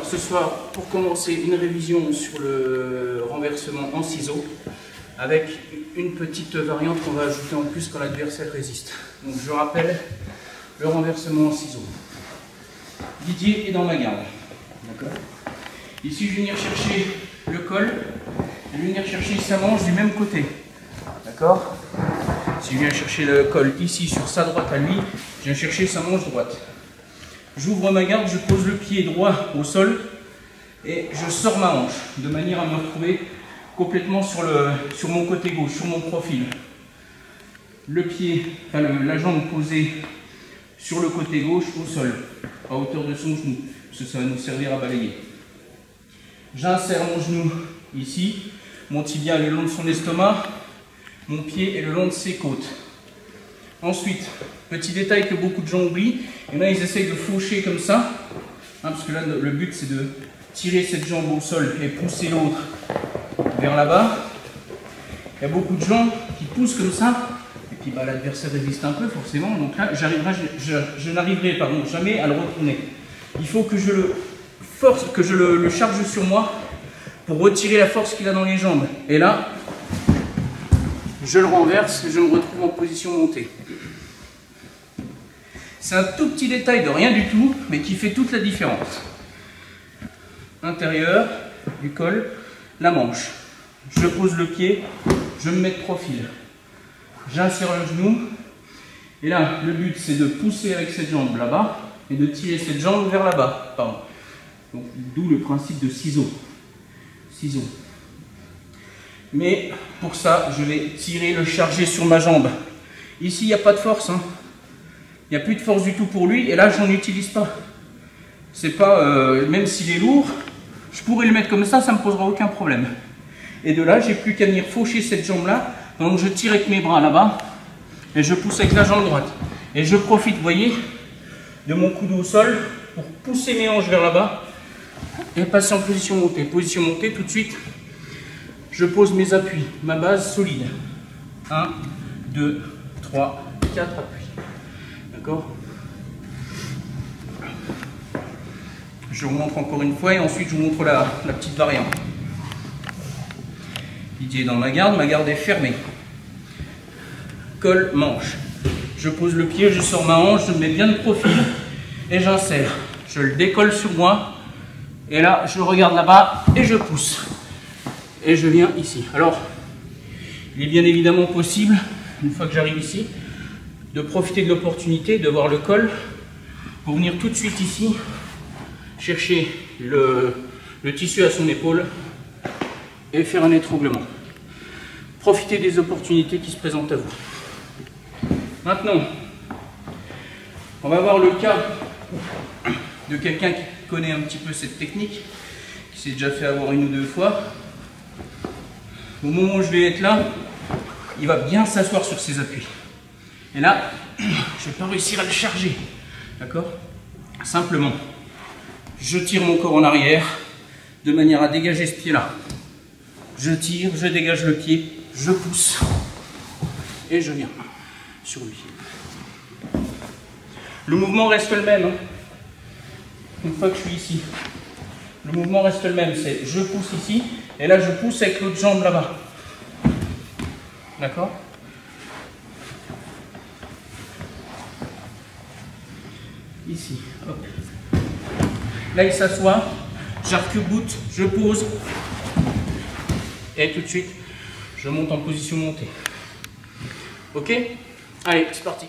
Alors ce soir, pour commencer, une révision sur le renversement en ciseaux, avec une petite variante qu'on va ajouter en plus quand l'adversaire résiste. Donc je rappelle le renversement en ciseaux. Didier est dans ma garde. D'accord. Ici je vais venir chercher le col, je vais venir chercher sa manche du même côté. D'accord. Si je viens chercher le col ici sur sa droite à lui, je viens chercher sa manche droite. J'ouvre ma garde, je pose le pied droit au sol et je sors ma hanche de manière à me retrouver complètement sur mon côté gauche, sur mon profil. Le pied, enfin la jambe posée sur le côté gauche au sol, à hauteur de son genou, parce que ça va nous servir à balayer. J'insère mon genou ici, mon tibia est le long de son estomac, mon pied est le long de ses côtes. Ensuite, petit détail que beaucoup de gens oublient, et là ils essayent de faucher comme ça, parce que là le but c'est de tirer cette jambe au sol et pousser l'autre vers là-bas. Il y a beaucoup de gens qui poussent comme ça, et puis l'adversaire résiste un peu forcément, donc là je n'arriverai jamais à le retourner. Il faut que je le charge sur moi pour retirer la force qu'il a dans les jambes. Et là, je le renverse et je me retrouve en position montée. C'est un tout petit détail de rien du tout, mais qui fait toute la différence. Intérieur du col, la manche. Je pose le pied, je me mets de profil. J'insère le genou. Et là, le but, c'est de pousser avec cette jambe là-bas et de tirer cette jambe vers là-bas. Donc, d'où le principe de ciseaux. Ciseaux. Mais pour ça, je vais tirer, le charger sur ma jambe. Ici, il n'y a pas de force. Il n'y a plus de force du tout pour lui. Et là, je n'en utilise pas. C'est pas, même s'il est lourd, je pourrais le mettre comme ça ne me posera aucun problème. Et de là, j'ai plus qu'à venir faucher cette jambe-là. Donc, je tire avec mes bras là-bas. Et je pousse avec la jambe droite. Et je profite, vous voyez, de mon coude au sol pour pousser mes hanches vers là-bas. Et passer en position montée. Position montée, tout de suite. Je pose mes appuis, ma base solide. 1, 2, 3, 4 appuis. D'accord? Je vous montre encore une fois et ensuite je vous montre la petite variante. Didier est dans ma garde est fermée. Col, manche. Je pose le pied, je sors ma hanche, je me mets bien de profil et j'insère. Je le décolle sur moi et là je regarde là-bas et je pousse. Et je viens ici. Alors, il est bien évidemment possible, une fois que j'arrive ici, de profiter de l'opportunité de voir le col pour venir tout de suite ici chercher le tissu à son épaule et faire un étranglement. Profitez des opportunités qui se présentent à vous. Maintenant, on va voir le cas de quelqu'un qui connaît un petit peu cette technique, qui s'est déjà fait avoir une ou deux fois. Au moment où je vais être là, il va bien s'asseoir sur ses appuis. Et là, je ne vais pas réussir à le charger. D'accord? Simplement, je tire mon corps en arrière de manière à dégager ce pied-là. Je tire, je dégage le pied, je pousse et je viens sur lui. Le mouvement reste le même. Une fois que je suis ici, le mouvement reste le même. C'est je pousse ici et là je pousse avec l'autre jambe là-bas. D'accord? Ici, hop. Là il s'assoit, j'arc-boute, je pose et tout de suite je monte en position montée. Ok? Allez, c'est parti.